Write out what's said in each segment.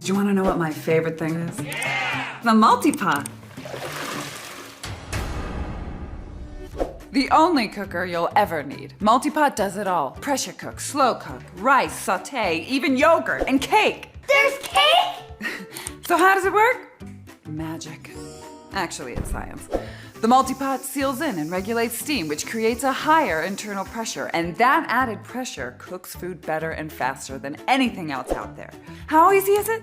Do you want to know what my favorite thing is? Yeah! The multi-pot. The only cooker you'll ever need. Multi-pot does it all. Pressure cook, slow cook, rice, saute, even yogurt and cake. There's cake? So how does it work? Magic. Actually, it's science. The multi-pot seals in and regulates steam, which creates a higher internal pressure, and that added pressure cooks food better and faster than anything else out there. How easy is it?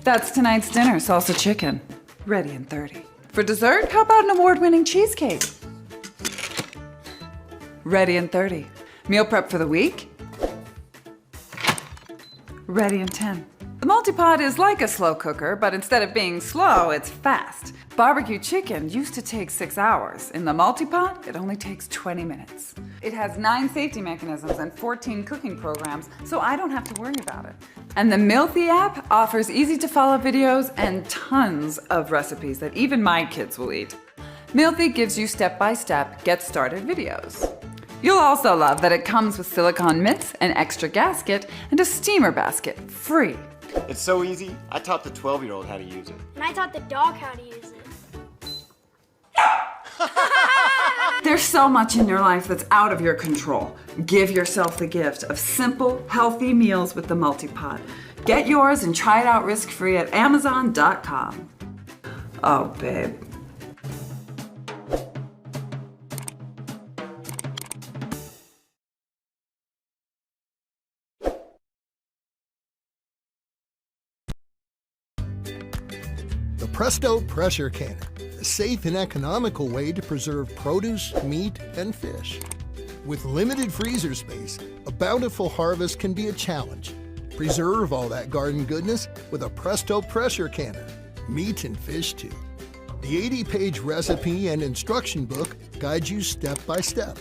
That's tonight's dinner, salsa chicken. Ready in 30. For dessert, how about an award-winning cheesecake? Ready in 30. Meal prep for the week? Ready in 10. The multi-pot is like a slow cooker, but instead of being slow, it's fast. Barbecue chicken used to take 6 hours. In the multi-pot, it only takes 20 minutes. It has 9 safety mechanisms and 14 cooking programs, so I don't have to worry about it. And the Milthy app offers easy-to-follow videos and tons of recipes that even my kids will eat. Milthy gives you step-by-step, get-started videos. You'll also love that it comes with silicone mitts, an extra gasket, and a steamer basket, free. It's so easy, I taught the 12-year-old how to use it. And I taught the dog how to use it. There's so much in your life that's out of your control. Give yourself the gift of simple, healthy meals with the multi-pot. Get yours and try it out risk-free at Amazon.com. Oh, babe. The Presto Pressure Canner, a safe and economical way to preserve produce, meat, and fish. With limited freezer space, a bountiful harvest can be a challenge. Preserve all that garden goodness with a Presto Pressure Canner, meat and fish too. The 80-page recipe and instruction book guides you step by step.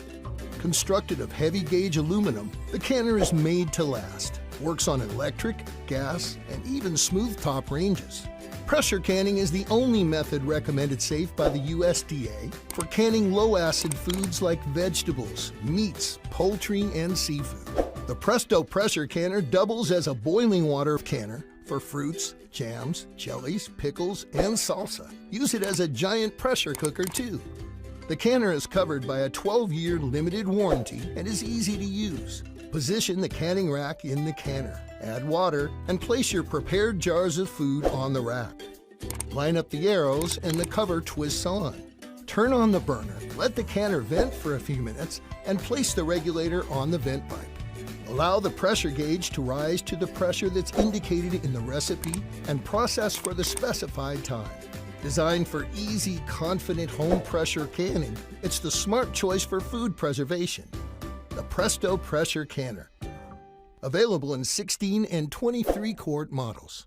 Constructed of heavy-gauge aluminum, the canner is made to last. Works on electric, gas, and even smooth-top ranges. Pressure canning is the only method recommended safe by the USDA for canning low-acid foods like vegetables, meats, poultry, and seafood. The Presto Pressure Canner doubles as a boiling water canner for fruits, jams, jellies, pickles, and salsa. Use it as a giant pressure cooker, too. The canner is covered by a 12-year limited warranty and is easy to use. Position the canning rack in the canner, add water, and place your prepared jars of food on the rack. Line up the arrows and the cover twists on. Turn on the burner, let the canner vent for a few minutes, and place the regulator on the vent pipe. Allow the pressure gauge to rise to the pressure that's indicated in the recipe and process for the specified time. Designed for easy, confident home pressure canning, it's the smart choice for food preservation. The Presto Pressure Canner. Available in 16 and 23-quart models.